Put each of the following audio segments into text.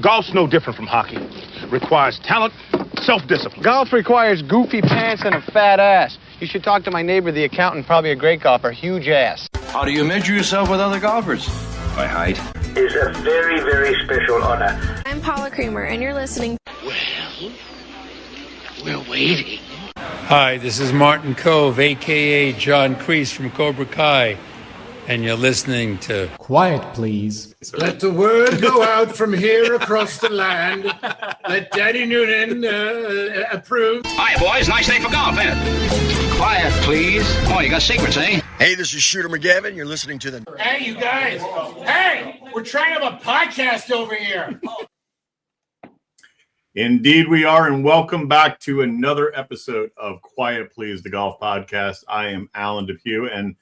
Golf's no different from hockey. Requires talent, self-discipline. Golf requires goofy pants and a fat ass. You should talk to my neighbor, the accountant, probably a great golfer, huge ass. How do you measure yourself with other golfers? By height. It's a very, very special honor. I'm Paula Creamer, and you're listening. Well, we're waiting. Hi, this is Martin Cove, a.k.a. John Kreese from Cobra Kai, and you're listening to Quiet, Please. Let the word go out from here across the land. Let Daddy Noonan approve. Hi, boys. Nice day for golf, ain't it? Quiet, please. Oh, you got secrets, eh? Hey, this is Shooter McGavin. You're listening to the... Hey, you guys. Hey, we're trying to have a podcast over here. Indeed we are, and welcome back to another episode of Quiet Please, the Golf Podcast. I am Alan Depew, and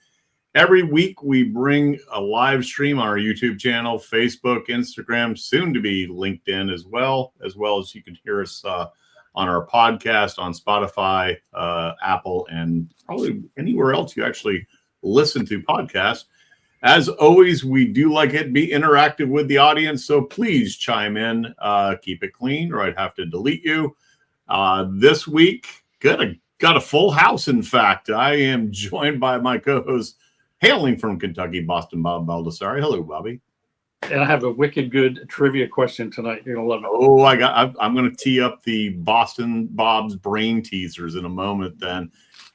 every week we bring a live stream on our YouTube channel, Facebook, Instagram, soon to be LinkedIn as well as you can hear us on our podcast on Spotify, Apple, and probably anywhere else you actually listen to podcasts. As always, we do like it be interactive with the audience, so please chime in, keep it clean, or I'd have to delete you. This week, got a full house, in fact. I am joined by my co-host, hailing from Kentucky, Boston, Bob Baldessari. Hello, Bobby. And I have a wicked good trivia question tonight. You're going to love it. Oh, I'm going to tee up the Boston Bob's brain teasers in a moment then.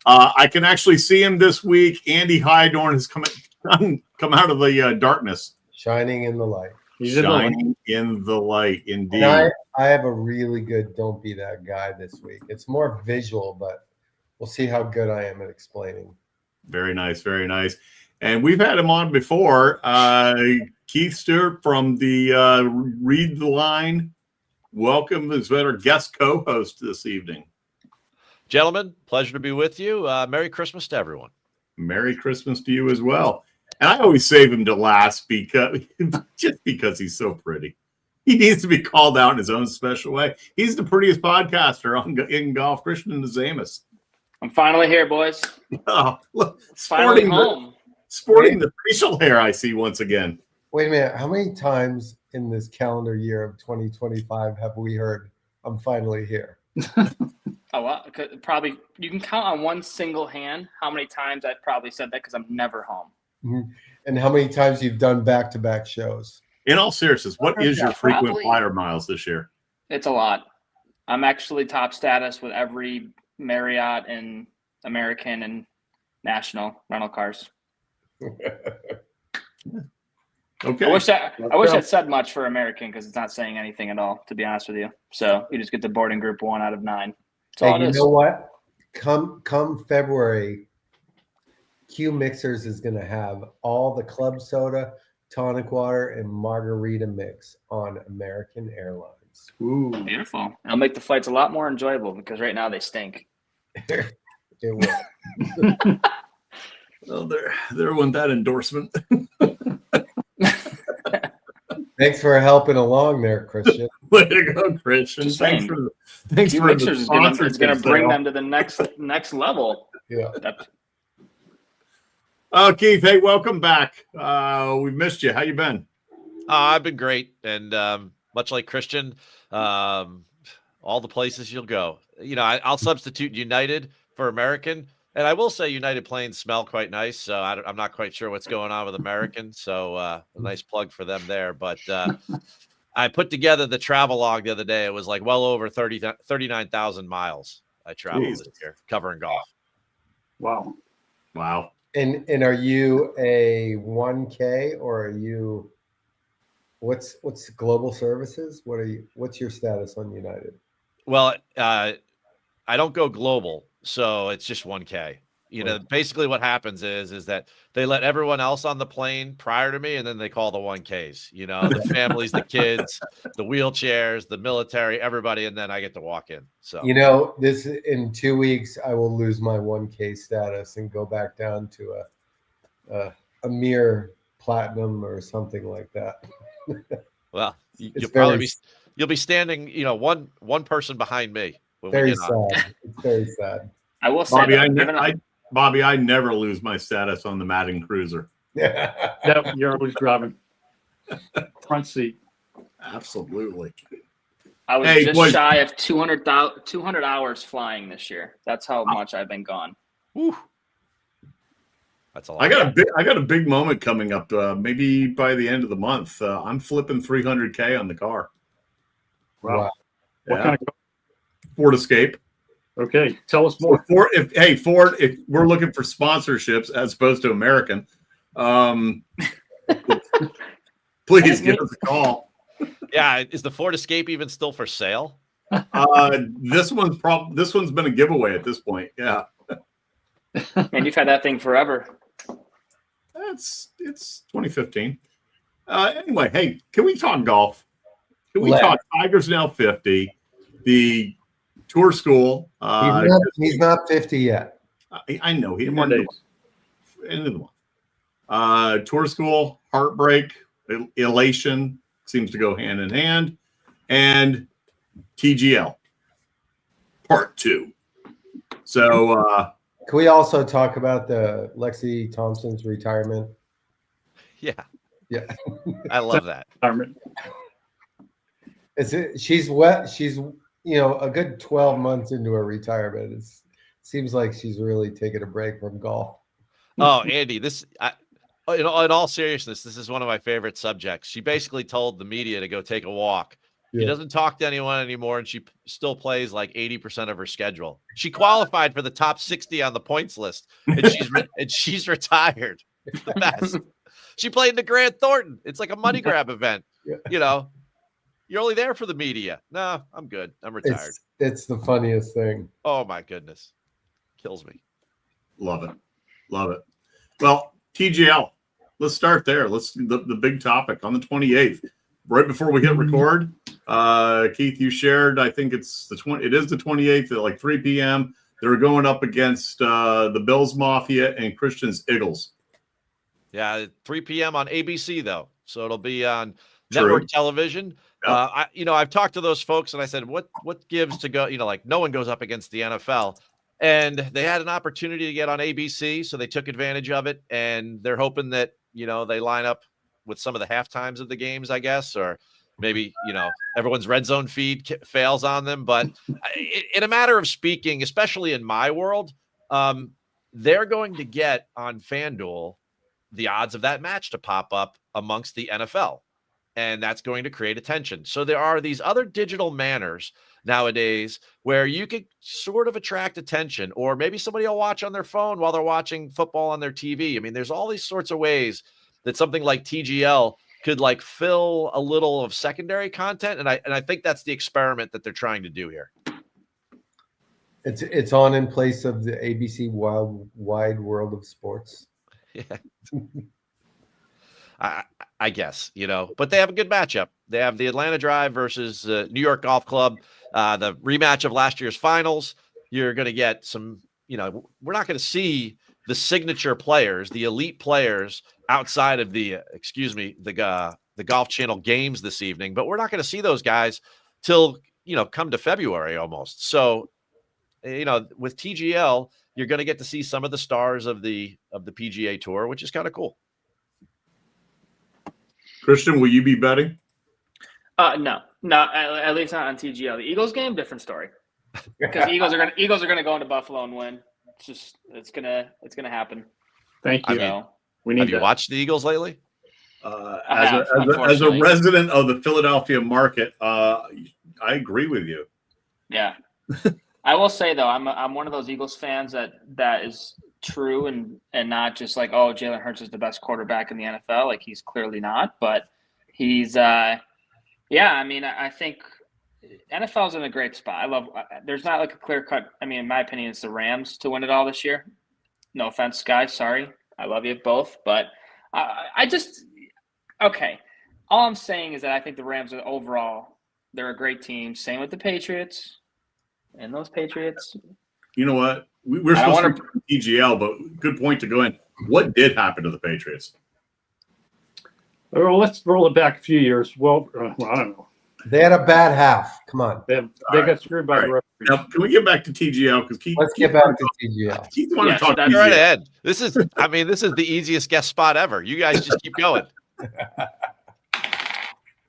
I can actually see him this week. Andy Hydorn has come out of the darkness. Shining in the light. Shining in the light, indeed. And I have a really good Don't Be That Guy this week. It's more visual, but we'll see how good I am at explaining. Very nice, very nice. And we've had him on before. Keith Stewart from the Read the Line. Welcome as our guest co-host this evening. Gentlemen, pleasure to be with you. Merry Christmas to everyone. Merry Christmas to you as well. And I always save him to last because he's so pretty. He needs to be called out in his own special way. He's the prettiest podcaster in golf, Christian Nazamus. I'm finally here, boys. Oh, look, sporting the facial hair I see once again. Wait a minute. How many times in this calendar year of 2025 have we heard, I'm finally here? Oh, well, probably you can count on one single hand how many times I've probably said that because I'm never home. Mm-hmm. And how many times you've done back-to-back shows? In all seriousness, what is your frequent flyer miles this year? It's a lot. I'm actually top status with every Marriott and American and National rental cars. Okay. I wish I'd said much for American because it's not saying anything at all, to be honest with you. So you just get the boarding group 1 out of 9. Hey, you know what? Come February, Q Mixers is going to have all the club soda, tonic water, and margarita mix on American Airlines. Ooh, beautiful! It'll make the flights a lot more enjoyable because right now they stink. It will. Well, there went that endorsement. Thanks for helping along there, Christian. Way to go, Christian. Thanks for Mixers is going to bring them to the next level. Yeah. Keith, hey, welcome back. We've missed you. How you been? I've been great, and much like Christian, all the places you'll go. You know, I'll substitute United for American. And I will say United planes smell quite nice, so I'm not quite sure what's going on with American. So a nice plug for them there. But I put together the travel log the other day. It was like well over 39,000 miles I traveled this year covering golf. Wow. And are you a 1K or are you what's global services? What's your status on United? Well, I don't go global. So it's just 1K. You know, basically what happens is that they let everyone else on the plane prior to me, and then they call the 1Ks, you know, the families, the kids, the wheelchairs, the military, everybody, and then I get to walk in. So, you know, this in 2 weeks, I will lose my 1K status and go back down to a mere platinum or something like that. Well, you'll be standing, you know, one person behind me. Very sad. It's very sad. I will say, Bobby, I never lose my status on the Madden Cruiser. Yep, you're always driving front seat. Absolutely. I was just shy of 200 hours flying this year. That's how much I've been gone. Whew. That's a lot. I got a big moment coming up. Maybe by the end of the month, I'm flipping 300K on the car. Wow. Yeah. What kind of car? Ford Escape. Okay, tell us more. Ford, if we're looking for sponsorships as opposed to American, please give us a call. Yeah, is the Ford Escape even still for sale? This one's been a giveaway at this point. Yeah. And you've had that thing forever. It's 2015. Anyway, hey, can we talk golf? Can we talk Tigers now 50? The tour school. He's not 50 yet. I know. He's more days. End of the month. Tour school, heartbreak, elation seems to go hand in hand, and TGL part 2. So can we also talk about the Lexi Thompson's retirement? Yeah. I love that. She's wet. She's a good 12 months into her retirement. It seems like she's really taking a break from golf. Oh, Andy, in all seriousness, this is one of my favorite subjects. She basically told the media to go take a walk. Yeah. She doesn't talk to anyone anymore, and she still plays like 80% of her schedule. She qualified for the top 60 on the points list, and she's retired. It's the best. She played in the Grant Thornton. It's like a money grab event. Yeah. You're only there for the media. No, I'm good. I'm retired. It's the funniest thing. Oh my goodness. Kills me. Love it. Love it. Well, TGL. Let's start there. The big topic on the 28th. Right before we hit record, Keith, you shared, I think it is the 28th at like 3 p.m. They're going up against the Bills Mafia and Christian's Eagles. Yeah, 3 p.m. on ABC, though. So it'll be on network television. Yep. I've talked to those folks and I said, what gives to go, like no one goes up against the NFL. And they had an opportunity to get on ABC, so they took advantage of it. And they're hoping that, they line up with some of the half times of the games, I guess, or maybe, everyone's red zone feed fails on them. But in a matter of speaking, especially in my world, they're going to get on FanDuel the odds of that match to pop up amongst the NFL. And that's going to create attention. So there are these other digital manners nowadays where you could sort of attract attention, or maybe somebody will watch on their phone while they're watching football on their TV. I mean, there's all these sorts of ways that something like TGL could like fill a little of secondary content. And I think that's the experiment that they're trying to do here. It's on in place of the ABC Wide World of Sports. Yeah. I guess, but they have a good matchup. They have the Atlanta Drive versus New York Golf Club, the rematch of last year's finals. You're going to get some, we're not going to see the signature players, the elite players outside of the Golf Channel games this evening, but we're not going to see those guys till, come to February almost. So, with TGL, you're going to get to see some of the stars of the PGA Tour, which is kind of cool. Christian, will you be betting? No, at least not on TGL. The Eagles game, different story. Because the Eagles are gonna go into Buffalo and win. It's gonna happen. Thank you. Have you watched the Eagles lately? As a resident of the Philadelphia market, I agree with you. Yeah, I will say though, I'm one of those Eagles fans that is true and not just like, oh, Jalen Hurts is the best quarterback in the NFL. Like, he's clearly not, but he's I think NFL's in a great spot. There's not like a clear cut. I mean, in my opinion, it's the Rams to win it all this year. No offense, guys. Sorry. I love you both, but okay. All I'm saying is that I think the Rams are overall, they're a great team. Same with the Patriots and those Patriots. You know what? We're supposed to be TGL, but good point to go in. What did happen to the Patriots? Well, let's roll it back a few years. Well, I don't know. They had a bad half. Come on. They got screwed by the referees. Now, can we get back to TGL? Because let's get back to TGL. Keith wanted to talk TGL. Right ahead. This is the easiest guest spot ever. You guys just keep going.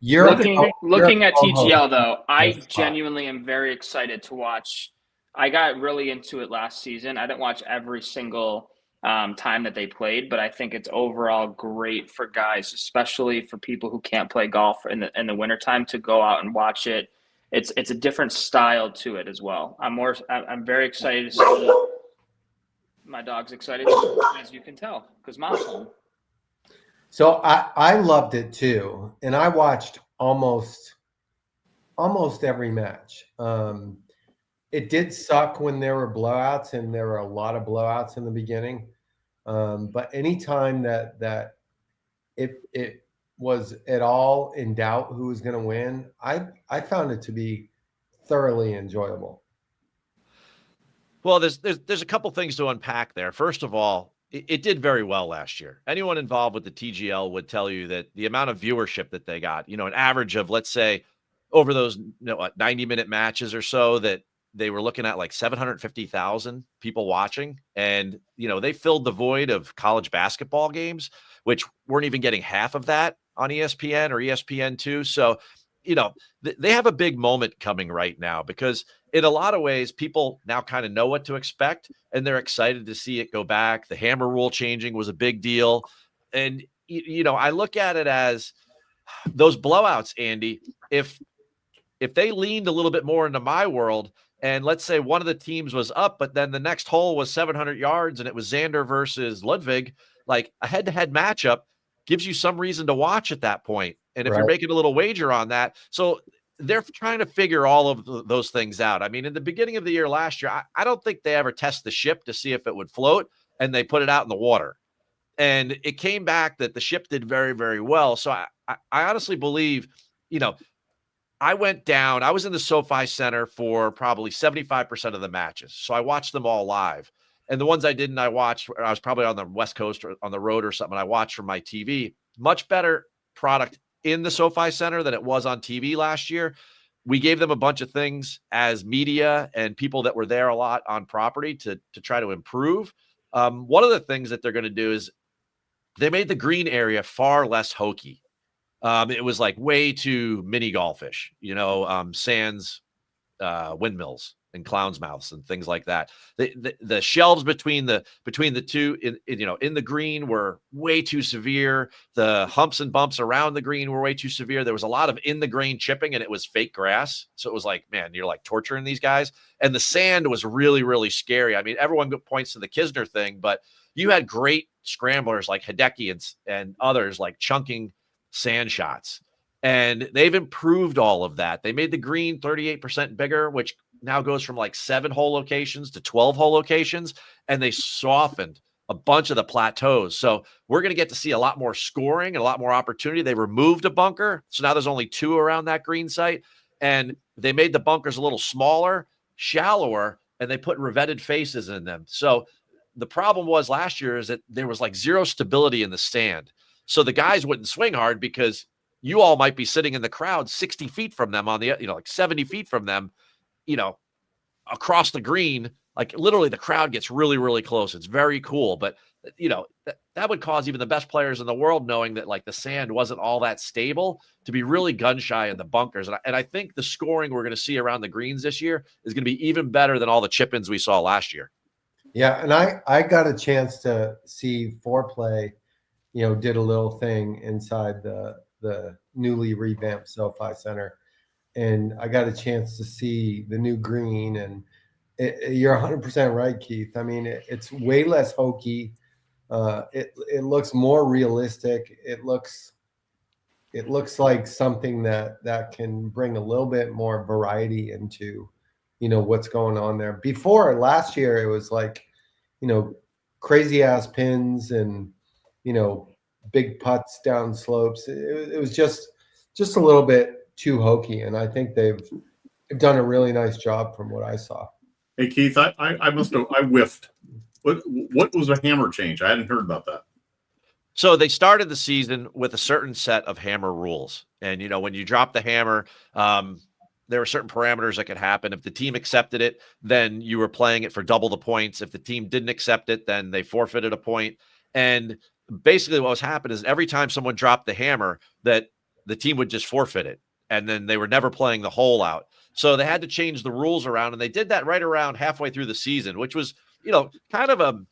Looking at TGL though, I genuinely am very excited to watch. I got really into it last season. I didn't watch every single time that they played, but I think it's overall great for guys, especially for people who can't play golf in the wintertime, to go out and watch it. It's a different style to it as well. I'm very excited to see. My dog's excited too, as you can tell, because Mom's home. So I loved it too, and I watched almost every match. It did suck when there were blowouts, and there were a lot of blowouts in the beginning. But anytime that it was at all in doubt who was going to win, I found it to be thoroughly enjoyable. Well, there's a couple things to unpack there. First of all, it did very well last year. Anyone involved with the TGL would tell you that the amount of viewership that they got, an average of, let's say, over those 90-minute matches or so, that they were looking at like 750,000 people watching. And, they filled the void of college basketball games, which weren't even getting half of that on ESPN or ESPN2. So, they have a big moment coming right now, because in a lot of ways, people now kind of know what to expect, and they're excited to see it go back. The hammer rule changing was a big deal. And, I look at it as those blowouts, Andy, if they leaned a little bit more into my world, and let's say one of the teams was up, but then the next hole was 700 yards and it was Xander versus Ludwig, like a head-to-head matchup gives you some reason to watch at that point. And if you're making a little wager on that, so they're trying to figure all of those things out. I mean, in the beginning of the year last year, I don't think they ever test the ship to see if it would float, and they put it out in the water. And it came back that the ship did very, very well. So I honestly believe, I went down. I was in the SoFi Center for probably 75% of the matches. So I watched them all live. And the ones I didn't, I was probably on the West Coast or on the road or something. I watched from my TV. Much better product in the SoFi Center than it was on TV last year. We gave them a bunch of things as media and people that were there a lot on property to try to improve. One of the things that they're going to do is they made the green area far less hokey. It was like way too mini golfish, sands, windmills and clowns' mouths and things like that. The shelves between the two in the green were way too severe. The humps and bumps around the green were way too severe. There was a lot of in the grain chipping, and it was fake grass. So it was like, man, you're like torturing these guys. And the sand was really, really scary. I mean, everyone points to the Kisner thing, but you had great scramblers like Hideki and others like chunking sand shots. And they've improved all of that. They made the green 38% bigger, which now goes from like 7 hole locations to 12 hole locations. And they softened a bunch of the plateaus. So we're going to get to see a lot more scoring and a lot more opportunity. They removed a bunker. So now there's only 2 around that green site. And they made the bunkers a little smaller, shallower, and they put revetted faces in them. So the problem was last year is that there was like zero stability in the stand. So the guys wouldn't swing hard because you all might be sitting in the crowd 60 feet from them on the, like 70 feet from them, across the green. Like literally the crowd gets really, really close. It's very cool. But, that would cause even the best players in the world, knowing that like the sand wasn't all that stable, to be really gun shy in the bunkers. And I think the scoring we're going to see around the greens this year is going to be even better than all the chip-ins we saw last year. Yeah. And I got a chance to see Foreplay, did a little thing inside the newly revamped SoFi Center, and I got a chance to see the new green. And you're 100% right, Keith. I mean, it's way less hokey. It looks more realistic. It looks like something that can bring a little bit more variety into, what's going on there. Before last year, it was like, crazy ass pins and, big putts down slopes. It was just a little bit too hokey. And I think they've done a really nice job from what I saw. Hey, Keith, I whiffed. What was a hammer change? I hadn't heard about that. So they started the season with a certain set of hammer rules. And, when you drop the hammer, there were certain parameters that could happen. If the team accepted it, then you were playing it for double the points. If the team didn't accept it, then they forfeited a point. And basically what was happening is every time someone dropped the hammer, that the team would just forfeit it. And then they were never playing the hole out. So they had to change the rules around, and they did that right around halfway through the season, which was, kind of an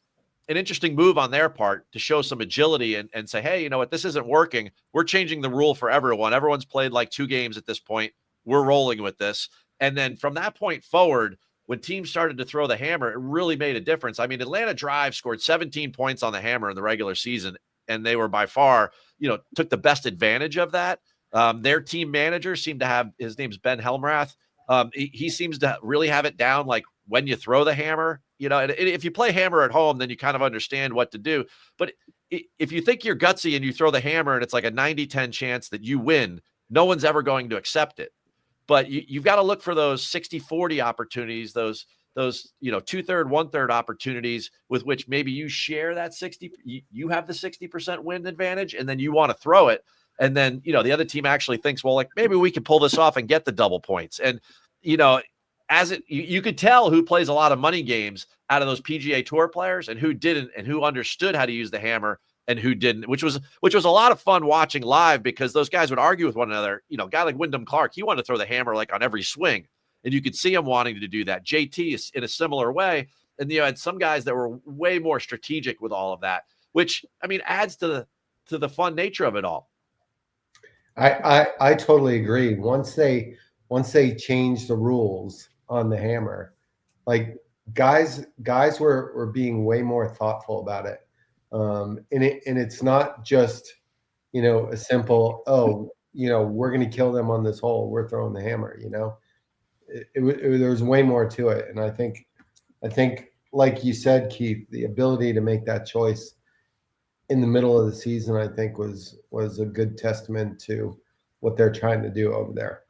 interesting move on their part to show some agility and say, hey, you know what, this isn't working. We're changing the rule for everyone. Everyone's played like 2 games at this point. We're rolling with this. And then from that point forward, when teams started to throw the hammer, it really made a difference. I mean, Atlanta Drive scored 17 points on the hammer in the regular season, and they were by far, took the best advantage of that. Their team manager seemed to have, his name's Ben Helmrath. He seems to really have it down, like when you throw the hammer, and if you play hammer at home, then you kind of understand what to do. But if you think you're gutsy and you throw the hammer and it's like a 90-10 chance that you win, no one's ever going to accept it. But you've got to look for those 60-40 opportunities, those 2/3, 1/3 opportunities with which maybe you share that 60. You have the 60% win advantage, and then you want to throw it. And then, the other team actually thinks, well, like maybe we can pull this off and get the double points. And, you could tell who plays a lot of money games out of those PGA Tour players and who didn't, and who understood how to use the hammer and who didn't, which was a lot of fun watching live, because those guys would argue with one another. A guy like Wyndham Clark, he wanted to throw the hammer like on every swing, and you could see him wanting to do that. JT is in a similar way. And had some guys that were way more strategic with all of that, which, I mean, adds to the fun nature of it all. I totally agree. Once they changed the rules on the hammer, like guys were being way more thoughtful about it. And it's not just, a simple, we're going to kill them on this hole, we're throwing the hammer, there was way more to it. And I think, like you said, Keith, the ability to make that choice in the middle of the season, I think was a good testament to what they're trying to do over there.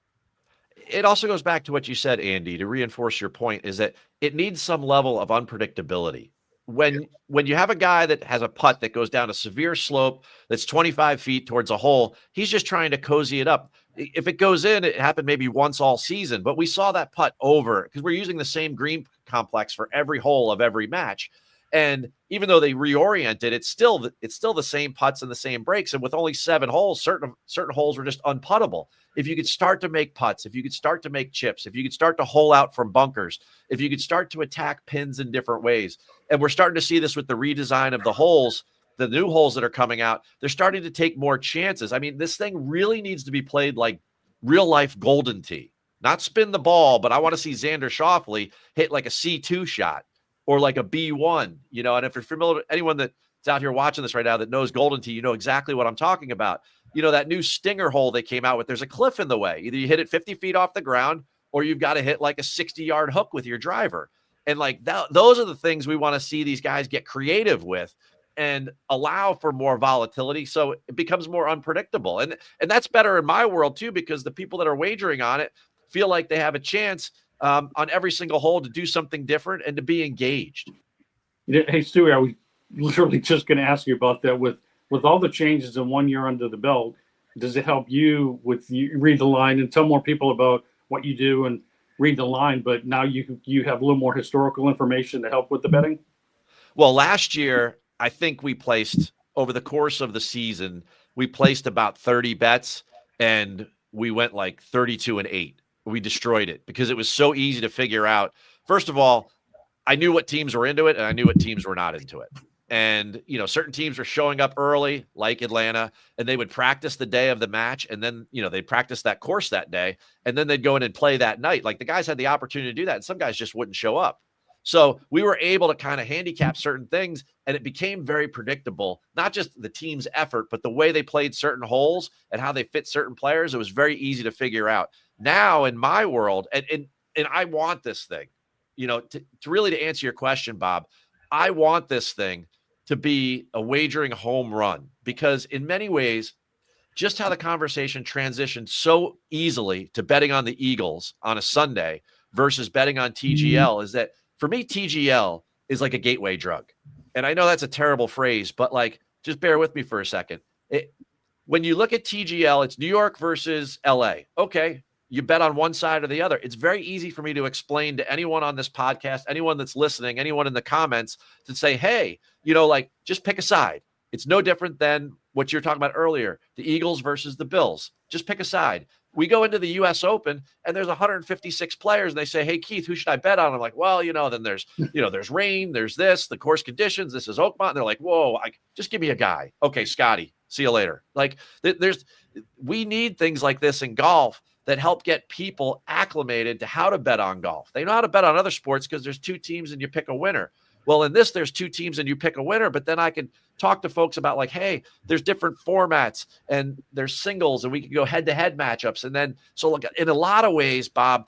It also goes back to what you said, Andy, to reinforce your point, is that it needs some level of unpredictability. When you have a guy that has a putt that goes down a severe slope that's 25 feet towards a hole, he's just trying to cozy it up. If it goes in, it happened maybe once all season, but we saw that putt over because we're using the same green complex for every hole of every match. And even though they reoriented, it's still the same putts and the same breaks. And with only 7 holes, certain holes were just unputtable. If you could start to make putts, if you could start to make chips, if you could start to hole out from bunkers, if you could start to attack pins in different ways. And we're starting to see this with the redesign of the holes, the new holes that are coming out. They're starting to take more chances. I mean, this thing really needs to be played like real life Golden Tee, not spin the ball, but I want to see Xander Schauffele hit like a C2 shot or like a B1, and if you're familiar, anyone that's out here watching this right now that knows Golden Tee, you know exactly what I'm talking about. That new stinger hole they came out with, there's a cliff in the way. Either you hit it 50 feet off the ground or you've got to hit like a 60-yard hook with your driver. And like that, those are the things we want to see these guys get creative with and allow for more volatility so it becomes more unpredictable. And that's better in my world too, because the people that are wagering on it feel like they have a chance on every single hole to do something different and to be engaged. Hey, Stewart, I was literally just going to ask you about that. With all the changes in 1 year under the belt, does it help you read the line and tell more people about what you do and read the line, but now you have a little more historical information to help with the betting? Well, last year, I think we placed, over the course of the season, we placed about 30 bets, and we went like 32-8. We destroyed it because it was so easy to figure out. First of all, I knew what teams were into it and I knew what teams were not into it. And, certain teams were showing up early, like Atlanta, and they would practice the day of the match. And then, they'd practice that course that day, and then they'd go in and play that night. Like the guys had the opportunity to do that, and some guys just wouldn't show up. So we were able to kind of handicap certain things, and it became very predictable, not just the team's effort, but the way they played certain holes and how they fit certain players. It was very easy to figure out. Now in my world, and I want this thing, to really to answer your question, Bob, I want this thing to be a wagering home run, because in many ways, just how the conversation transitioned so easily to betting on the Eagles on a Sunday versus betting on TGL is that, for me, TGL is like a gateway drug. And I know that's a terrible phrase, but like, just bear with me for a second. When you look at TGL, it's New York versus LA. Okay, you bet on one side or the other. It's very easy for me to explain to anyone on this podcast, anyone that's listening, anyone in the comments, to say, hey, just pick a side. It's no different than what you're talking about earlier, the Eagles versus the Bills. Just pick a side. We go into the U.S. Open and there's 156 players and they say, hey, Keith, who should I bet on? I'm like, well, then there's rain, there's this, the course conditions, this is Oakmont. And they're like, whoa, just give me a guy. Okay, Scotty, see you later. Like we need things like this in golf that help get people acclimated to how to bet on golf. They know how to bet on other sports because there's 2 teams and you pick a winner. Well, in this, there's 2 teams and you pick a winner, but then I can talk to folks about like, hey, there's different formats and there's singles and we can go head-to-head matchups. And then, so look, in a lot of ways, Bob,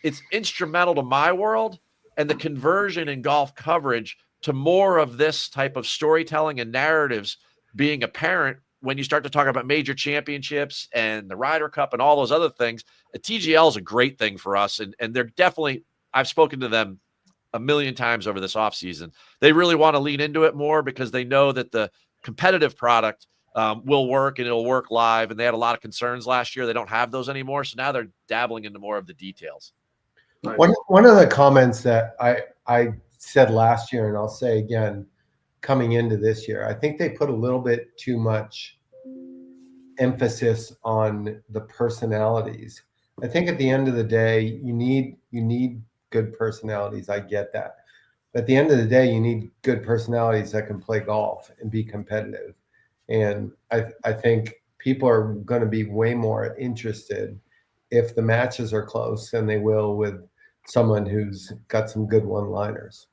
it's instrumental to my world and the conversion in golf coverage to more of this type of storytelling and narratives being apparent when you start to talk about major championships and the Ryder Cup and all those other things. The TGL is a great thing for us. And they're definitely, I've spoken to them a million times over this offseason. They really want to lean into it more because they know that the competitive product will work and it'll work live. And they had a lot of concerns last year. They don't have those anymore. So now they're dabbling into more of the details. One of the comments that I said last year, and I'll say again, coming into this year, I think they put a little bit too much emphasis on the personalities. I think at the end of the day, you need good personalities. I get that. But at the end of the day, you need good personalities that can play golf and be competitive. And I think people are going to be way more interested if the matches are close than they will with someone who's got some good one-liners.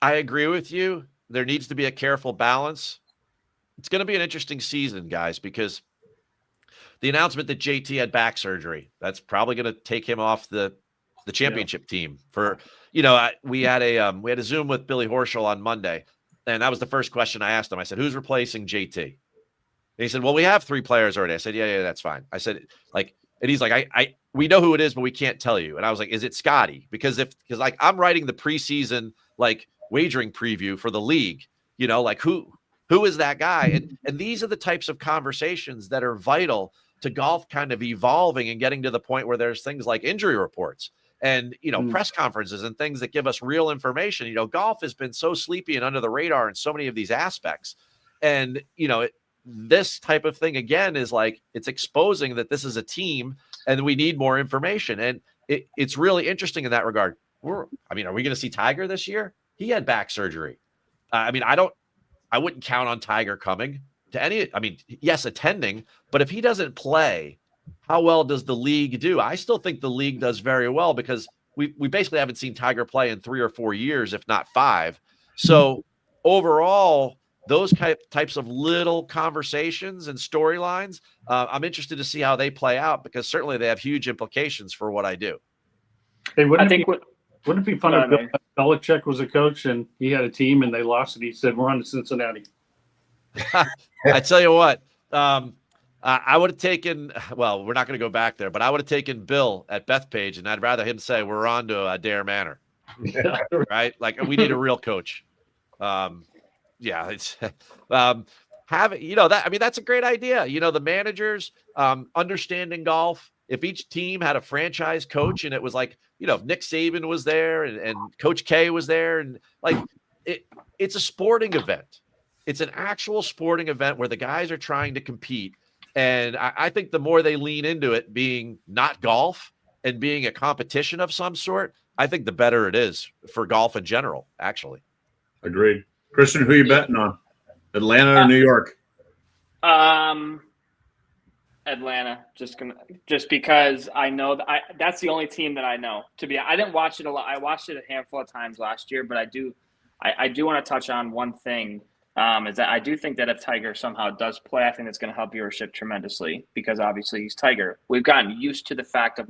I agree with you. There needs to be a careful balance. It's going to be an interesting season, guys, because the announcement that JT had back surgery, that's probably going to take him off the championship team for, we had a Zoom with Billy Horschel on Monday. And that was the first question I asked him. I said, who's replacing JT? And he said, well, we have 3 players already. I said, yeah, that's fine. I said, and he's like, we know who it is, but we can't tell you. And I was like, is it Scotty? Because I'm writing the preseason, wagering preview for the league, who is that guy? And these are the types of conversations that are vital to golf kind of evolving and getting to the point where there's things like injury reports and, press conferences and things that give us real information. Golf has been so sleepy and under the radar in so many of these aspects. And, this type of thing, again, is it's exposing that this is a team and we need more information. And it's really interesting in that regard. Are we going to see Tiger this year? He had back surgery. I wouldn't count on Tiger coming to any, yes, attending, but if he doesn't play, how well does the league do? I still think the league does very well because we basically haven't seen Tiger play in 3 or 4 years, if not 5. So overall, those types of little conversations and storylines, I'm interested to see how they play out because certainly they have huge implications for what I do. Hey, wouldn't it be fun if Belichick was a coach and he had a team and they lost and he said, we're on to Cincinnati? I tell you what, I would have taken, well, we're not going to go back there, but I would have taken Bill at Bethpage and I'd rather him say, we're on to Dare Manor. Right? We need a real coach. It's that's a great idea. The managers understanding golf. If each team had a franchise coach and it was if Nick Saban was there and Coach K was there and it's a sporting event. It's an actual sporting event where the guys are trying to compete. And I think the more they lean into it being not golf and being a competition of some sort, I think the better it is for golf in general, actually. Agreed. Christian, who are you betting on? Atlanta or New York? Atlanta, just because I know that's the only team that I know. I didn't watch it a lot. I watched it a handful of times last year, but I do want to touch on one thing. Is that I do think that if Tiger somehow does play, I think that's going to help viewership tremendously because obviously he's Tiger. We've gotten used to the fact of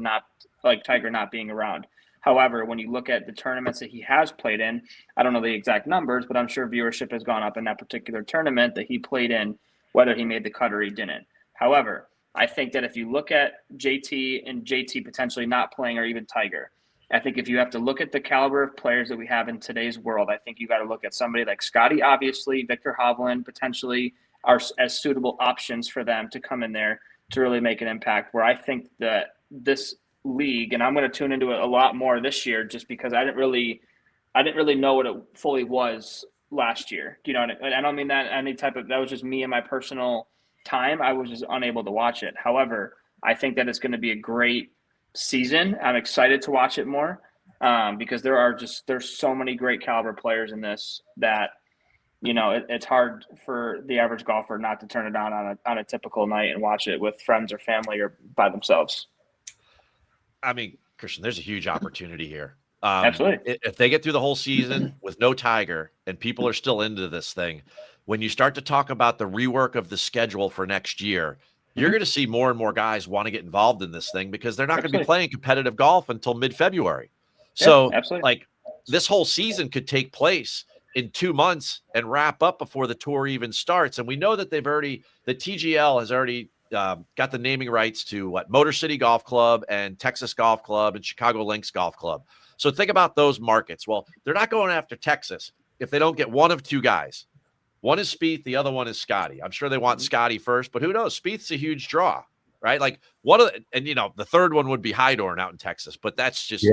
Tiger not being around. However, when you look at the tournaments that he has played in, I don't know the exact numbers, but I'm sure viewership has gone up in that particular tournament that he played in, whether he made the cut or he didn't. However, I think that if you look at JT and JT potentially not playing or even Tiger, I think if you have to look at the caliber of players that we have in today's world, I think you got to look at somebody like Scotty, obviously, Victor Hovland potentially are as suitable options for them to come in there to really make an impact, where I think that this league, and I'm going to tune into it a lot more this year just because I didn't really know what it fully was last year. Do you know what I don't mean that any type of, that was just me and my personal time. I was just unable to watch it. However, I think that it's going to be a great season. I'm excited to watch it more because there's so many great caliber players in this that, you know, it's hard for the average golfer not to turn it on a typical night and watch it with friends or family or by themselves. I mean, Christian, there's a huge opportunity here. Absolutely. If they get through the whole season with no Tiger and people are still into this thing, when you start to talk about the rework of the schedule for next year, you're going to see more and more guys want to get involved in this thing because they're not going to be playing competitive golf until mid-February. So, like, this whole season could take place in 2 months and wrap up before the tour even starts. And we know that the TGL has already got the naming rights to Motor City Golf Club and Texas Golf Club and Chicago Links Golf Club. So think about those markets. Well, they're not going after Texas if they don't get one of two guys. One is Spieth, the other one is Scotty. I'm sure they want Scotty first, but who knows? Spieth's a huge draw, right? Like the third one would be Hydorn out in Texas, but that's just,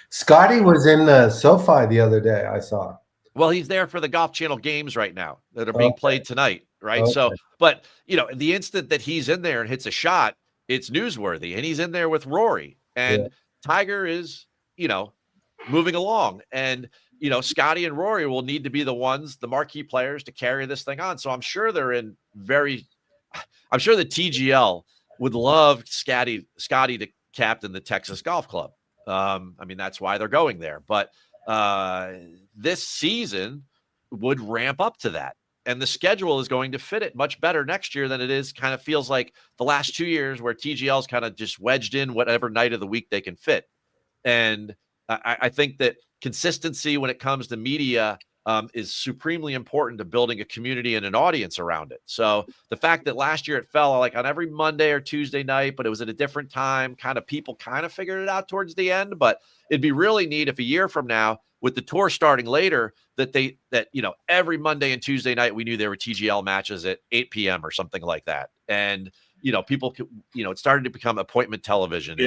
Scotty was in SoFi the other day. I saw. Well, he's there for the Golf Channel games right now that are being played tonight, right? Okay. So, but the instant that he's in there and hits a shot, it's newsworthy, and he's in there with Rory, and Tiger is, moving along, and Scotty and Rory will need to be the marquee players to carry this thing on. So I'm sure I'm sure the TGL would love Scotty to captain the Texas Golf Club. I mean, that's why they're going there. But this season would ramp up to that. And the schedule is going to fit it much better next year than it is kind of feels like the last 2 years where TGL's kind of just wedged in whatever night of the week they can fit. And I think that consistency when it comes to media is supremely important to building a community and an audience around it. So the fact that last year it fell like on every Monday or Tuesday night, but it was at a different time, people kind of figured it out towards the end. But it'd be really neat if a year from now, with the tour starting later, that every Monday and Tuesday night we knew there were TGL matches at 8 p.m. or something like that. And people could, it started to become appointment television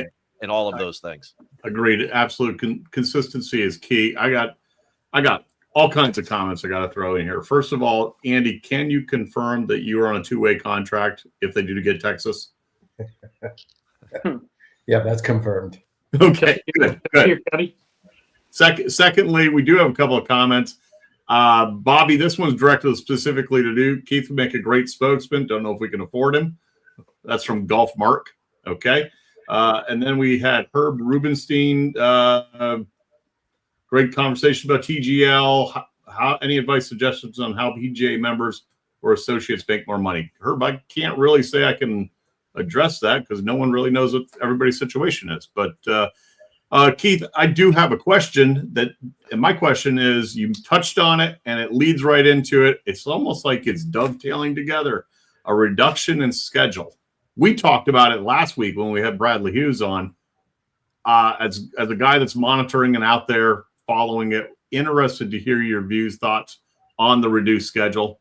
and all of those things. Agreed. Absolute consistency is key. I got all kinds of comments I got to throw in here. First of all, Andy, can you confirm that you are on a 2-way contract if they do get Texas? Yeah, that's confirmed. Okay, good. Secondly, we do have a couple of comments. Bobby, this one's directed specifically to you. Keith would make a great spokesman. Don't know if we can afford him. That's from Golf Mark. Okay. And then we had Herb Rubenstein. Great conversation about TGL. How any advice, suggestions on how PGA members or associates make more money? Herb, I can't really say I can address that because no one really knows what everybody's situation is. But Keith, I do have a question and my question is, you touched on it and it leads right into it. It's almost like it's dovetailing together, a reduction in schedule. We talked about it last week when we had Bradley Hughes on. As a guy that's monitoring and out there following it, interested to hear your views, thoughts on the reduced schedule.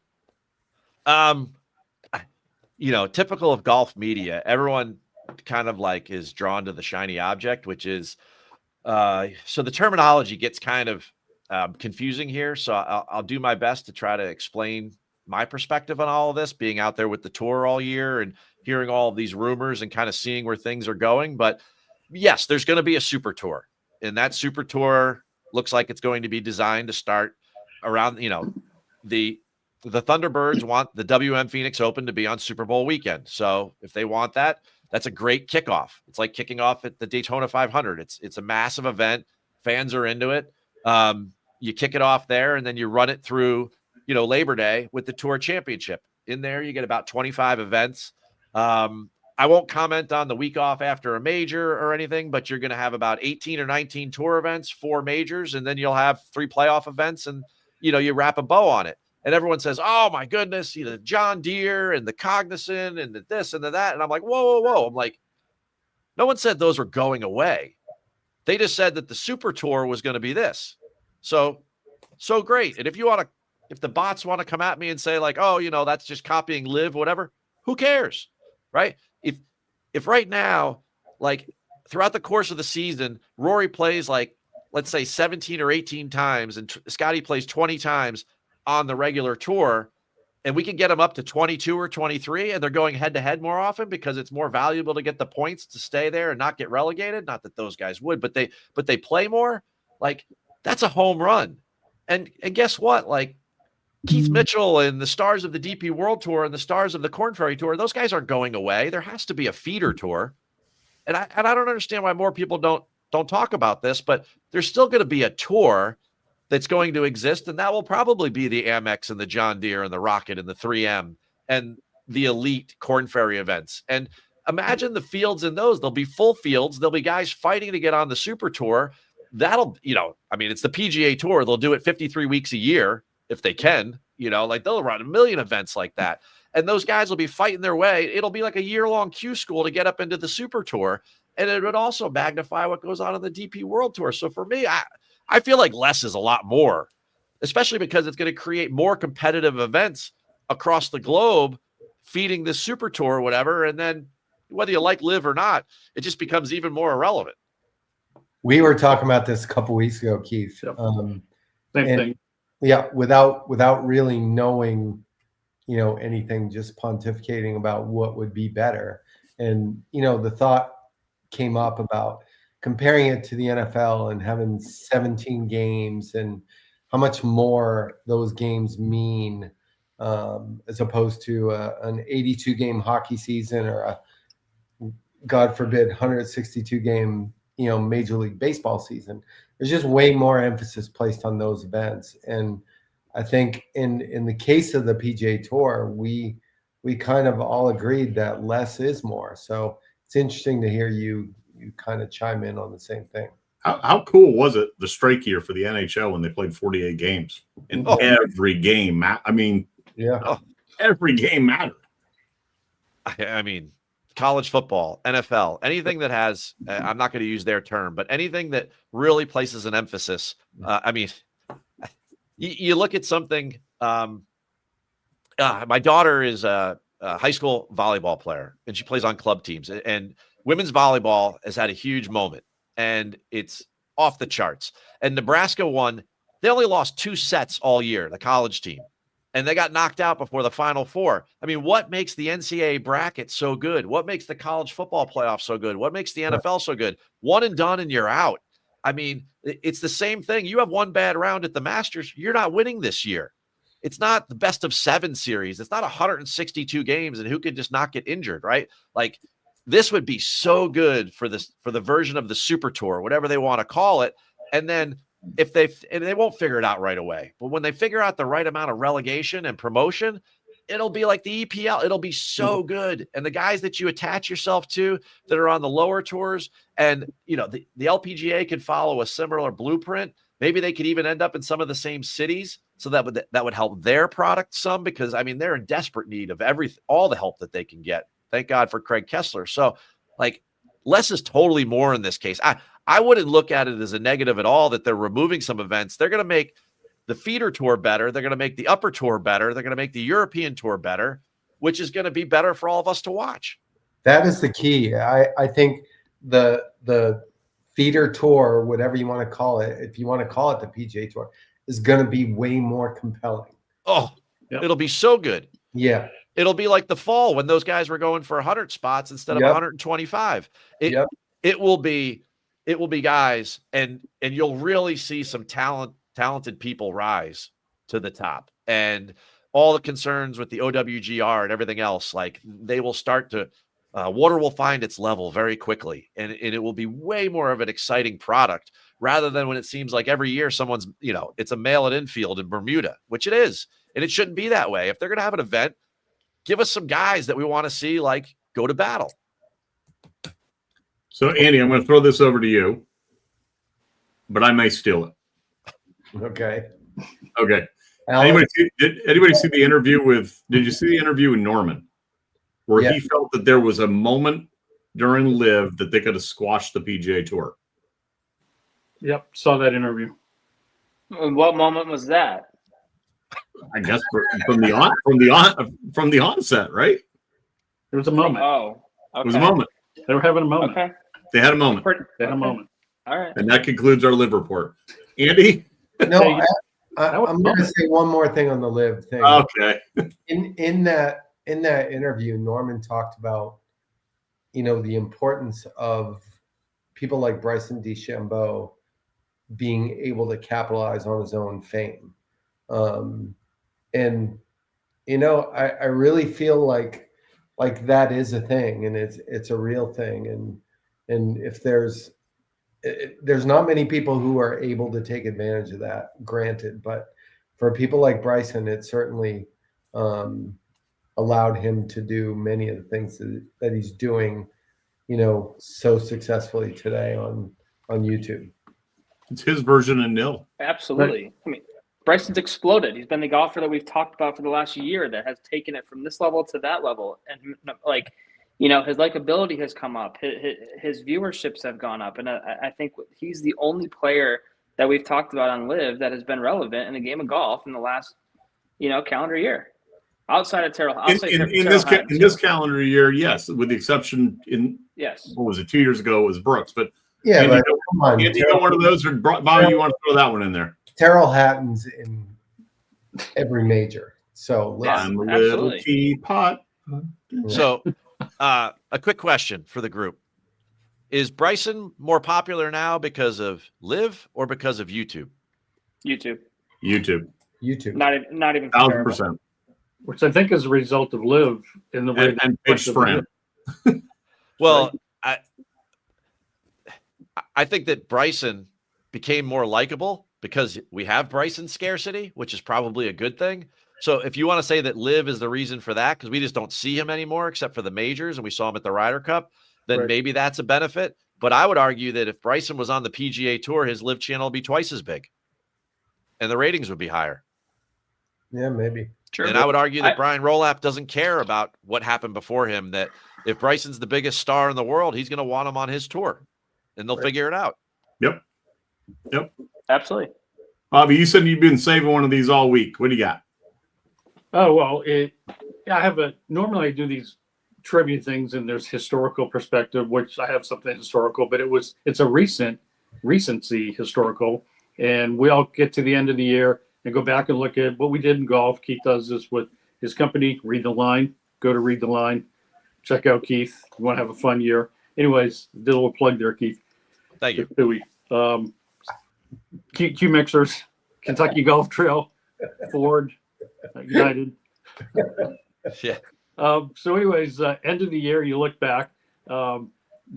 Typical of golf media, everyone kind of like is drawn to the shiny object, which is so the terminology gets kind of confusing here. So I'll do my best to try to explain my perspective on all of this, being out there with the tour all year and hearing all of these rumors and kind of seeing where things are going. But yes, there's going to be a super tour, and that super tour looks like it's going to be designed to start around, the Thunderbirds want the WM Phoenix Open to be on Super Bowl weekend. So if they want that, that's a great kickoff. It's like kicking off at the Daytona 500. It's a massive event. Fans are into it. You kick it off there, and then you run it through, Labor Day with the Tour Championship. In there, you get about 25 events. I won't comment on the week off after a major or anything, but you're going to have about 18 or 19 tour events, 4 majors, and then you'll have 3 playoff events, and, you wrap a bow on it. And everyone says, oh, my goodness, the John Deere and the Cognizant and the this and the that. And I'm like, whoa. I'm like, no one said those were going away. They just said that the Super Tour was going to be this. So great. And if the bots want to come at me and say like, oh, that's just copying Live, whatever, who cares? Right? If right now, like throughout the course of the season, Rory plays like let's say 17 or 18 times, and Scotty plays 20 times on the regular tour, and we can get them up to 22 or 23, and they're going head to head more often because it's more valuable to get the points to stay there and not get relegated. Not that those guys would, but they play more. Like, that's a home run. And guess what? Like, Keith Mitchell and the stars of the DP World Tour and the stars of the Korn Ferry Tour, those guys aren't going away. There has to be a feeder tour. And I don't understand why more people don't talk about this, but there's still going to be a tour that's going to exist, and that will probably be the Amex and the John Deere and the Rocket and the 3M and the elite Korn Ferry events. And imagine the fields in those. There'll be full fields. There'll be guys fighting to get on the Super Tour. That'll, it's the PGA Tour. They'll do it 53 weeks a year if they can, like they'll run a million events like that. And those guys will be fighting their way. It'll be like a year-long Q school to get up into the Super Tour. And it would also magnify what goes on in the DP World Tour. So for me, I feel like less is a lot more, especially because it's going to create more competitive events across the globe, feeding the Super Tour or whatever. And then whether you like live or not, it just becomes even more irrelevant. We were talking about this a couple weeks ago, Keith. Yep. Same thing. Yeah, without really knowing, anything, just pontificating about what would be better. And, the thought came up about comparing it to the NFL and having 17 games and how much more those games mean as opposed to an 82-game hockey season or a, God forbid, 162-game, Major League Baseball season. There's just way more emphasis placed on those events. And I think in the case of the PGA Tour, we kind of all agreed that less is more. So it's interesting to hear you kind of chime in on the same thing. How cool was it, the strike year for the NHL when they played 48 games? And every game, every game mattered. I mean, college football, NFL, anything that has, I'm not going to use their term, but anything that really places an emphasis. You look at something, my daughter is a high school volleyball player, and she plays on club teams, and women's volleyball has had a huge moment, and it's off the charts. And Nebraska won. They only lost 2 sets all year, the college team. And they got knocked out before the Final Four. I mean, what makes the NCAA bracket so good? What makes the college football playoff so good? What makes the NFL so good? One and done and you're out. I mean, it's the same thing. You have one bad round at the Masters, you're not winning this year. It's not the best of 7 series. It's not 162 games and who can just not get injured, right? Like, this would be so good for the version of the Super Tour, whatever they want to call it. And then if they won't figure it out right away, but when they figure out the right amount of relegation and promotion, it'll be like the EPL. It'll be so good. And the guys that you attach yourself to that are on the lower tours, and the LPGA could follow a similar blueprint. Maybe they could even end up in some of the same cities. So that would help their product some, because I mean, they're in desperate need of all the help that they can get. Thank God for Craig Kessler. So like, less is totally more in this case. I wouldn't look at it as a negative at all that they're removing some events. They're going to make the feeder tour better. They're going to make the upper tour better. They're going to make the European tour better, which is going to be better for all of us to watch. That is the key. I think the feeder tour, whatever you want to call it, if you want to call it the PGA Tour, is going to be way more compelling. Oh, It'll be so good. Yeah. It'll be like the fall when those guys were going for 100 spots instead of 125. It will be guys, and you'll really see some talented people rise to the top. And all the concerns with the OWGR and everything else, like, they will start to water will find its level very quickly, and it will be way more of an exciting product rather than when it seems like every year someone's, it's a mail it infield in Bermuda, which it is. And it shouldn't be that way. If they're going to have an event, give us some guys that we want to see, like, go to battle. So, Andy, I'm going to throw this over to you, but I may steal it. Okay. Did anybody see the interview did you see the interview with Norman, where he felt that there was a moment during Live that they could have squashed the PGA Tour? Yep, saw that interview. What moment was that? I guess from the onset, right? There was a moment. Oh, okay. It was a moment. They were having a moment. Okay. They had a moment. They had a moment. All right. And that concludes our live report. Andy? No, I'm going to say one more thing on the live thing. Okay. In that interview, Norman talked about, the importance of people like Bryson DeChambeau being able to capitalize on his own fame. And I really feel like that is a thing, and it's a real thing. And if there's not many people who are able to take advantage of that, granted, but for people like Bryson, it certainly allowed him to do many of the things that he's doing, so successfully today on YouTube. It's his version of nil. Absolutely. Right. I mean, Bryson's exploded. He's been the golfer that we've talked about for the last year that has taken it from this level to that level. And his likability has come up. His viewerships have gone up. And I think he's the only player that we've talked about on Live that has been relevant in the game of golf in the last, calendar year. Outside of Terrell. In this calendar year, yes, with the exception what was it, 2 years ago, it was Brooks. But yeah, Andy, but come on. Andy, one of those, or Bobby, you want to throw that one in there? Terrell Hatton's in every major. So I'm a little teapot. So a quick question for the group. Is Bryson more popular now because of Live or because of YouTube? YouTube. YouTube. Not even 1,000%. Which I think is a result of Live in the way and pitch for him. Well, I think that Bryson became more likable because we have Bryson scarcity, which is probably a good thing. So if you want to say that Live is the reason for that, because we just don't see him anymore except for the majors, and we saw him at the Ryder Cup, then maybe that's a benefit. But I would argue that if Bryson was on the PGA Tour, his Live channel would be twice as big, and the ratings would be higher. Yeah, maybe. Sure, and I would argue that Brian Rolapp doesn't care about what happened before him, that if Bryson's the biggest star in the world, he's going to want him on his tour, and they'll figure it out. Yep. Absolutely. Bobby, you said you've been saving one of these all week. What do you got? Oh, well, normally I do these trivia things and there's historical perspective, which I have something historical, but it's a recency historical. And we all get to the end of the year and go back and look at what we did in golf. Keith does this with his company, Read the Line. Go to Read the Line. Check out Keith. You want to have a fun year. Anyways, did a little plug there, Keith. Thank you. Q Mixers, Kentucky Golf Trail, Ford, United. Yeah. So anyways, end of the year, you look back. Now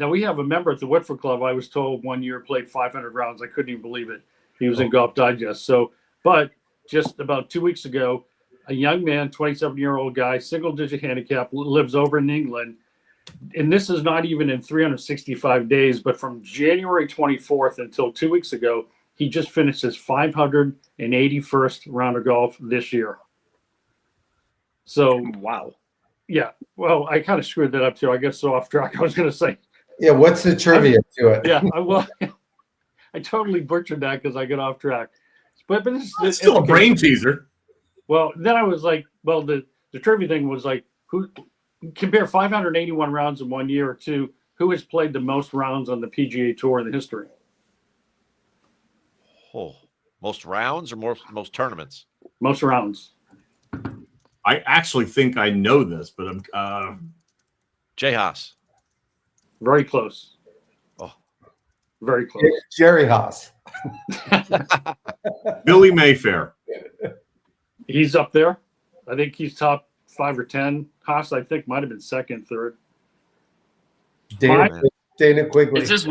we have a member at the Whitford Club. I was told one year played 500 rounds. I couldn't even believe it. He was in Golf Digest. But just about 2 weeks ago, a young man, 27-year-old guy, single-digit handicap, lives over in England. And this is not even in 365 days, but from January 24th until 2 weeks ago, he just finished his 581st round of golf this year. So, wow. Yeah. Well, I kind of screwed that up too. I guess so off track. I was going to say. Yeah. What's the trivia to it? Yeah. I totally butchered that because I got off track. But it's still a brain teaser. Well, then I was like, the trivia thing was like, who compare 581 rounds in 1 year to who has played the most rounds on the PGA Tour in the history? Oh, most rounds or most tournaments? Most rounds. I actually think I know this, but I'm Jay Haas. Very close. Oh, very close. Jerry Haas. Billy Mayfair. He's up there. I think he's top 5 or 10. Haas, I think, might have been second, third. Dana Quigley. Is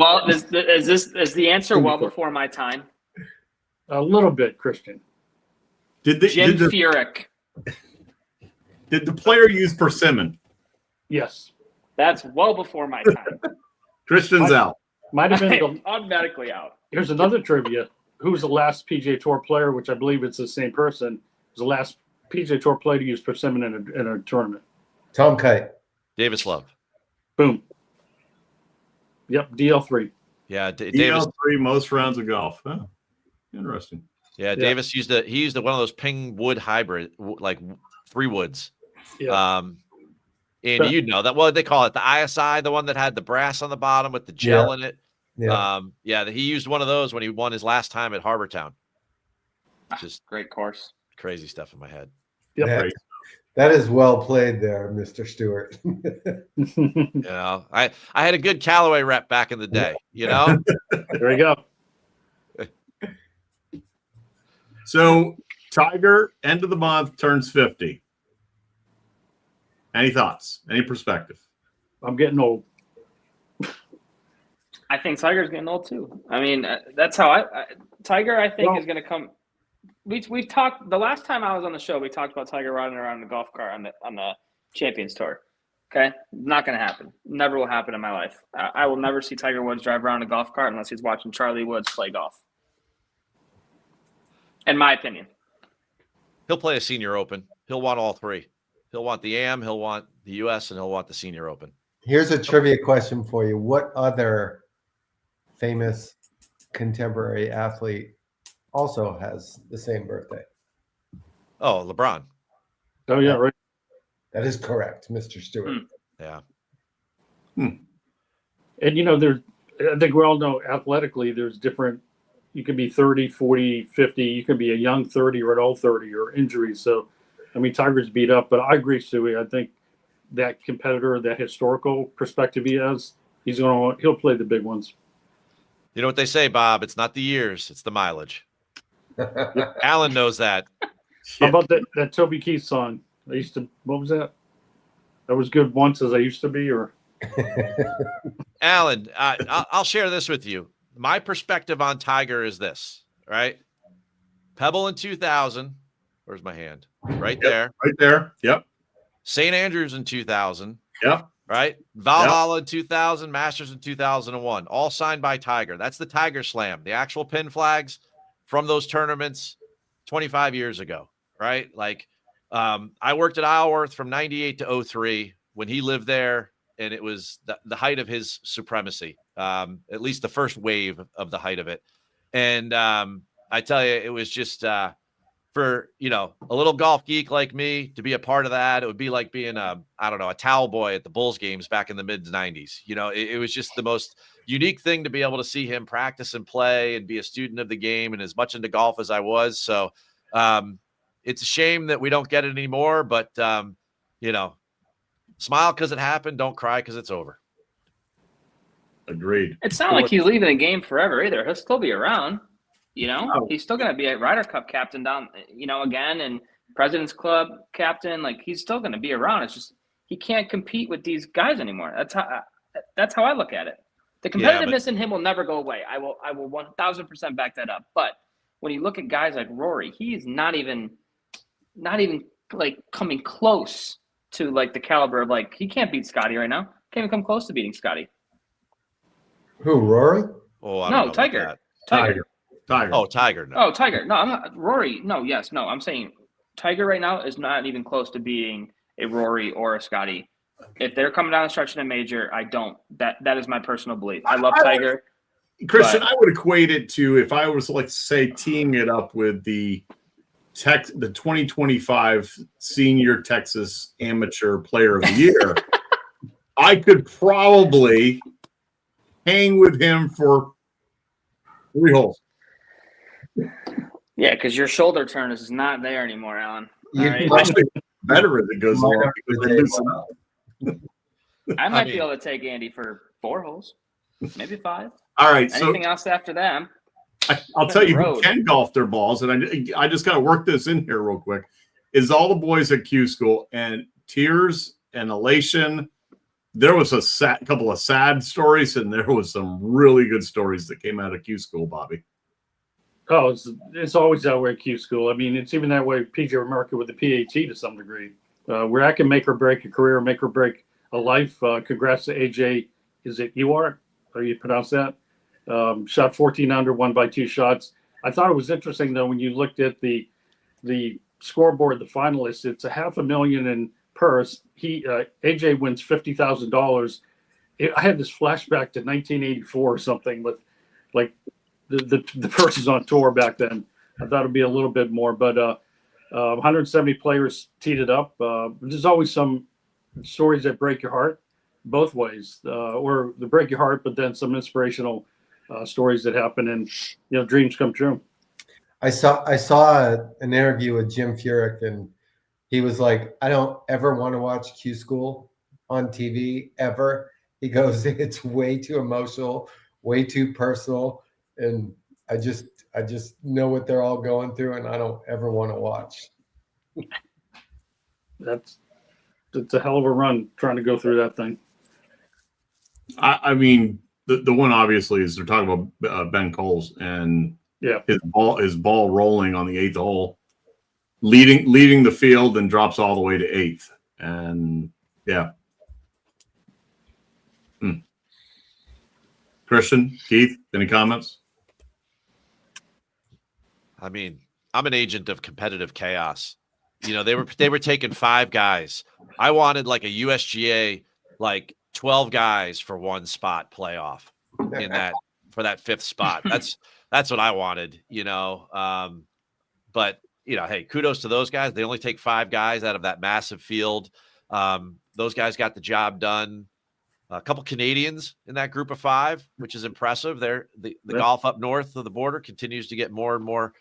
the answer well before my time? A little bit, Christian. Jim Furyk. Did the player use persimmon? Yes. That's well before my time. Christian's out. Might have been automatically out. Here's another trivia. Who was the last PGA Tour player, which I believe it's the same person, was the last PGA Tour player to use persimmon in a tournament? Tom Kite. Davis Love. Boom. Yep, DL3. Yeah, Davis. DL3 most rounds of golf. Oh, interesting. Yeah, Davis used one of those ping wood hybrid, like 3 woods. Yeah. And you know that. Well, they call it the ISI, the one that had the brass on the bottom with the gel in it. Yeah. He used one of those when he won his last time at Harbortown. Just great course. Crazy stuff in my head. Yep. That is well played there, Mr. Stewart. I had a good Callaway rep back in the day, There you go. So Tiger, end of the month, turns 50. Any thoughts? Any perspective? I'm getting old. I think Tiger's getting old too. I mean, that's how Tiger, I think, is going to come. We've talked the last time I was on the show. We talked about Tiger riding around in the golf cart on the Champions Tour. Okay, not going to happen. Never will happen in my life. I will never see Tiger Woods drive around a golf cart unless he's watching Charlie Woods play golf. In my opinion, he'll play a Senior Open. He'll want all three. He'll want the AM. He'll want the US, and he'll want the Senior Open. Here's a trivia question for you: what other famous contemporary athlete also has the same birthday? Oh, LeBron. Oh, yeah, right. That is correct, Mr. Stewart. Yeah. And, I think we all know athletically there's different, you can be 30, 40, 50, you can be a young 30 or an old 30 or injuries. So, I mean, Tiger's beat up, but I agree, Stewie. I think that competitor, that historical perspective he has, he'll play the big ones. You know what they say, Bob? It's not the years, it's the mileage. Alan knows that. How about that Toby Keith song? What was that? That was good once as I used to be, or? Alan, I'll share this with you. My perspective on Tiger is this, right? Pebble in 2000. Where's my hand? Right there. Right there. Yep. St. Andrews in 2000. Yep. Right? Valhalla in 2000, Masters in 2001, all signed by Tiger. That's the Tiger Slam, the actual pin flags from those tournaments 25 years ago, right? Like, I worked at Isleworth from 98 to 03 when he lived there, and it was the height of his supremacy, at least the first wave of the height of it. And I tell you, it was just for, a little golf geek like me to be a part of that. It would be like being a towel boy at the Bulls games back in the mid 90s. It was just the most unique thing to be able to see him practice and play and be a student of the game and as much into golf as I was. So it's a shame that we don't get it anymore, but smile because it happened. Don't cry because it's over. Agreed. It's not like he's leaving the game forever either. He'll still be around. He's still going to be a Ryder Cup captain down, again, and President's Club captain. Like, he's still going to be around. It's just he can't compete with these guys anymore. That's how I look at it. The competitiveness in him will never go away. I will 1000% back that up. But when you look at guys like Rory, he's not even like coming close to like the caliber of, like, he can't beat Scotty right now. Can't even come close to beating Scotty. Who, Rory? Oh, I don't know Tiger. Tiger. Oh, Tiger. No. Oh, Tiger. No, I'm not. Rory. No, yes. No, I'm saying Tiger right now is not even close to being a Rory or a Scotty. If they're coming down and stretching a major, I don't. That is my personal belief. I love Tiger. Christian, I would equate it to, if I was, like, say, teeing it up with the 2025 Senior Texas Amateur Player of the Year, I could probably hang with him for 3 holes. Yeah, because your shoulder turn is not there anymore, Alan. Actually, better as it goes along. I might be able to take Andy for 4 holes, maybe 5. All right. Anything else after that? I'll tell you who can golf their balls, and I just got to work this in here real quick, is all the boys at Q School, and tears and elation. There was a couple of sad stories, and there was some really good stories that came out of Q School, Bobby. Oh, it's always that way at Q School. I mean, it's even that way at PGA America with the PAT to some degree. Where I can make or break a career, make or break a life. Congrats to AJ. Is it Ewart? How do you pronounce that? Shot 14 under, won by 2 shots. I thought it was interesting, though, when you looked at the scoreboard, the finalists, it's $500,000 in purse. AJ wins $50,000. I had this flashback to 1984 or something with, like, the purses on tour back then. I thought it'd be a little bit more, but 170 players teed it up. There's always some stories that break your heart both ways, or they break your heart, but then some inspirational stories that happen, and dreams come true. I saw an interview with Jim Furyk, and he was like, "I don't ever want to watch Q School on TV ever." He goes, "It's way too emotional, way too personal, and I just know what they're all going through, and I don't ever want to watch." It's a hell of a run trying to go through that thing. I mean, the one obviously is they're talking about Ben Coles and his ball rolling on the 8th hole, leading the field and drops all the way to 8th, and Christian, Keith, any comments? I mean, I'm an agent of competitive chaos. They were taking 5 guys. I wanted like a USGA, like 12 guys for one spot playoff for that 5th spot. That's what I wanted, but hey, kudos to those guys. They only take 5 guys out of that massive field. Those guys got the job done. A couple Canadians in that group of 5, which is impressive. The golf up north of the border continues to get more and more.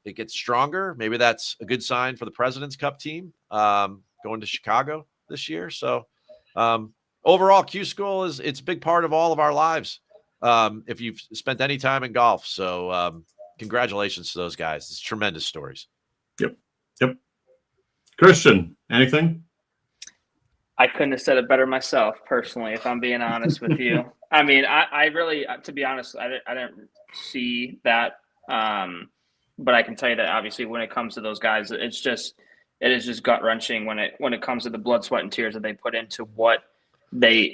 It gets stronger. Maybe that's a good sign for the President's Cup team going to Chicago this year. So overall, Q School it's a big part of all of our lives if you've spent any time in golf. So congratulations to those guys. It's tremendous stories. Yep. Christian, anything? I couldn't have said it better myself, personally, if I'm being honest with you. I mean, I really, to be honest, I didn't see that. But I can tell you that obviously when it comes to those guys, it is just gut wrenching when it comes to the blood, sweat, and tears that they put into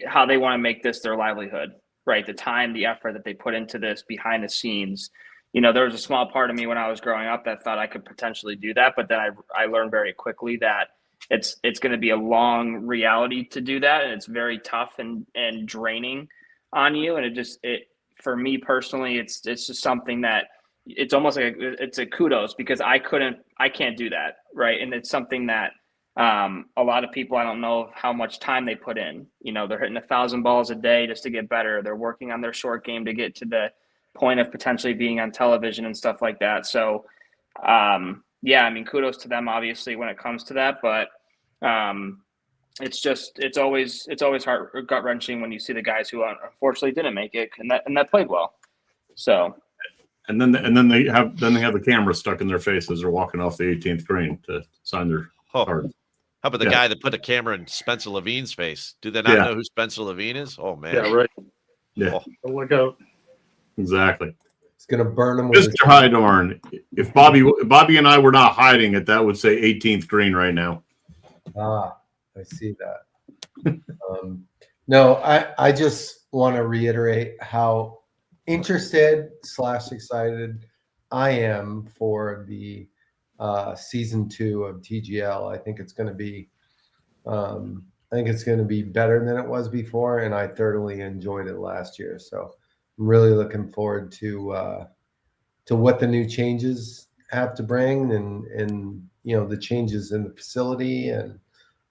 how they want to make this their livelihood, right? The time, the effort that they put into this behind the scenes. There was a small part of me when I was growing up that thought I could potentially do that, but then I learned very quickly that it's going to be a long reality to do that, and it's very tough and draining on you. And for me personally, it's just something that it's almost like it's a kudos, because I can't do that, right? And it's something that a lot of people, I don't know how much time they put in. They're hitting 1,000 balls a day just to get better. They're working on their short game to get to the point of potentially being on television and stuff like that. So I mean, kudos to them, obviously, when it comes to that. But it's always heart gut wrenching when you see the guys who unfortunately didn't make it and that played well. So. And then they have the camera stuck in their face as they're walking off the 18th green to sign their card. How about the guy that put a camera in Spencer Levine's face? Do they not know who Spencer Levine is? Oh man. Yeah, right. Yeah. Oh, look out. Exactly. It's gonna burn him. Mr. Hydorn, if Bobby and I were not hiding it, that would say 18th green right now. I see that. No, I just want to reiterate how interested / excited I am for the season 2 of TGL. I think it's going to be better than it was before, and I thoroughly enjoyed it last year. So I'm really looking forward to what the new changes have to bring, and the changes in the facility, and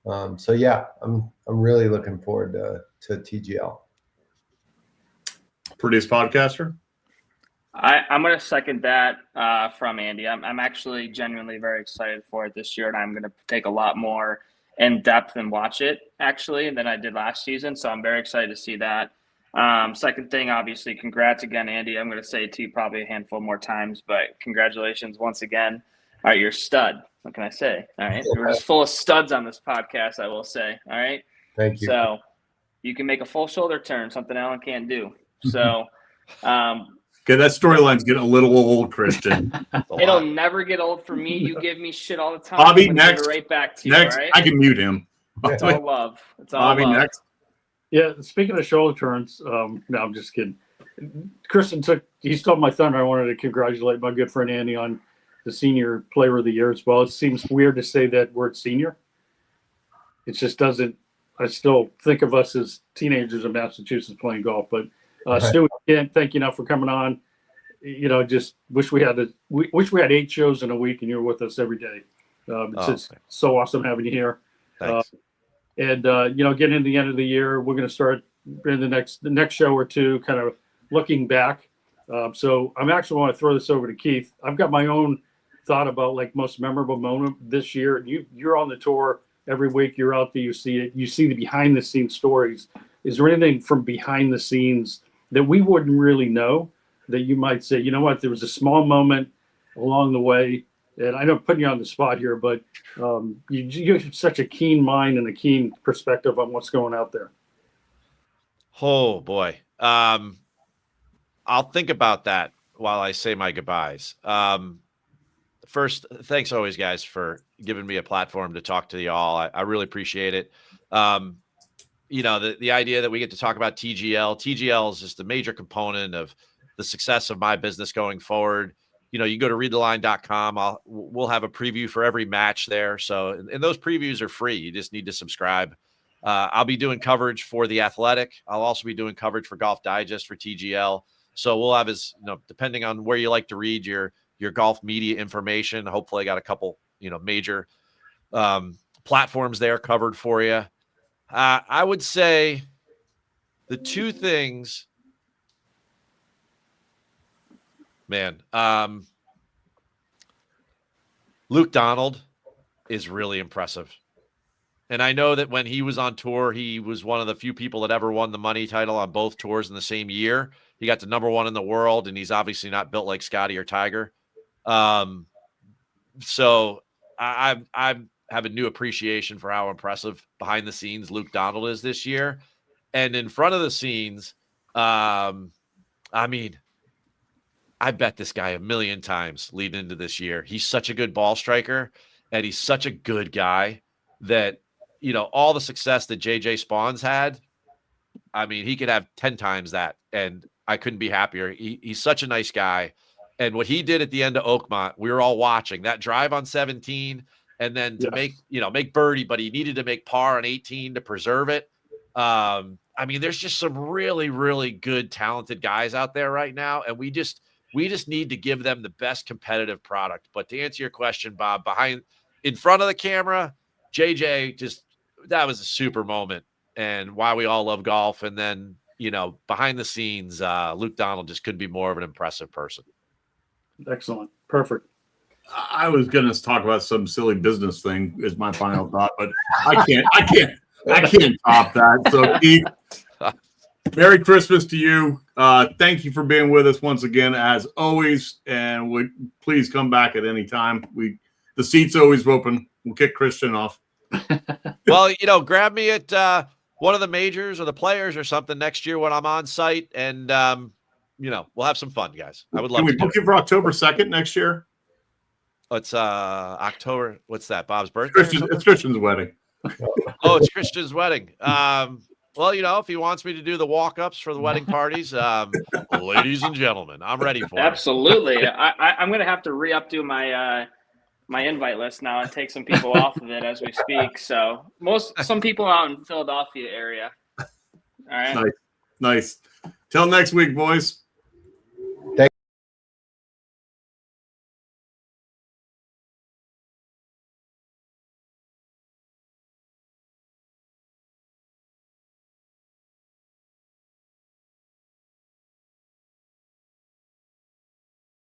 I'm really looking forward to TGL. Prettiest podcaster? I'm going to second that from Andy. I'm actually genuinely very excited for it this year, and I'm going to take a lot more in depth and watch it, actually, than I did last season. So I'm very excited to see that. Second thing, obviously, congrats again, Andy. I'm going to say it to you probably a handful more times, but congratulations once again. All right, you're a stud. What can I say? All right. We're just full of studs on this podcast, I will say. All right. Thank you. So you can make a full shoulder turn, something Alan can't do. So, okay, that storyline's getting a little old, Christian. It'll never get old for me. You give me shit all the time. Bobby, I'm next. right back to Next, you, all right? I can mute him. It's all love. It's all Bobby, love. next. Yeah, speaking of shoulder turns, no, I'm just kidding. Christian he stole my thunder. I wanted to congratulate my good friend Andy on the Senior Player of the Year as well. It seems weird to say that word senior. It just doesn't. I still think of us as teenagers in Massachusetts playing golf. But Stewart, again, thank you now for coming on. Just wish we had 8 shows in a week and you were with us every day. It's so awesome having you here. Thanks. Getting into the end of the year, we're going to start in the next show or two, kind of looking back. So I'm actually want to throw this over to Keith. I've got my own thought about like most memorable moment this year. You're on the tour every week. You're out there. You see it. You see the behind the scenes stories. Is there anything from behind the scenes that we wouldn't really know that you might say, you know what, there was a small moment along the way? And I don't put you on the spot here, but you have such a keen mind and a keen perspective on what's going out there. Oh boy. I'll think about that while I say my goodbyes. First, thanks always, guys, for giving me a platform to talk to y'all. I really appreciate it. The idea that we get to talk about TGL is just a major component of the success of my business going forward. You go to readtheline.com. We'll have a preview for every match there. So, and those previews are free. You just need to subscribe. I'll be doing coverage for The Athletic. I'll also be doing coverage for Golf Digest for TGL. So we'll have depending on where you like to read your golf media information. Hopefully I got a couple, major platforms there covered for you. I would say the two things, man, Luke Donald is really impressive. And I know that when he was on tour, he was one of the few people that ever won the money title on both tours in the same year. He got to #1 in the world, and he's obviously not built like Scotty or Tiger. So I have a new appreciation for how impressive behind the scenes Luke Donald is this year. And in front of the scenes, I bet this guy a million times leading into this year. He's such a good ball striker, and he's such a good guy that, all the success that JJ Spawn's had, he could have 10 times that, and I couldn't be happier. He's such a nice guy. And what he did at the end of Oakmont, we were all watching that drive on 17, and then to make birdie, but he needed to make par on 18 to preserve it. There's just some really, really good, talented guys out there right now. And we just need to give them the best competitive product. But to answer your question, Bob, in front of the camera, JJ, that was a super moment and why we all love golf. And then, behind the scenes, Luke Donald just couldn't be more of an impressive person. Excellent. Perfect. I was going to talk about some silly business thing as my final thought, but I can't top that. So Keith, Merry Christmas to you. Thank you for being with us once again, as always. And please come back at any time. The seat's always open. We'll kick Christian off. Well, grab me at one of the majors or the Players or something next year when I'm on site, and we'll have some fun, guys. I would love. Can we book you for October 2nd next year? It's October. What's that? Bob's birthday? It's Christian's wedding. Oh, it's Christian's wedding. Well, if he wants me to do the walk-ups for the wedding parties, ladies and gentlemen, I'm ready for it. Absolutely. I'm going to have to re-updo my invite list now and take some people off of it as we speak. So some people out in Philadelphia area. All right. Nice. Till next week, boys.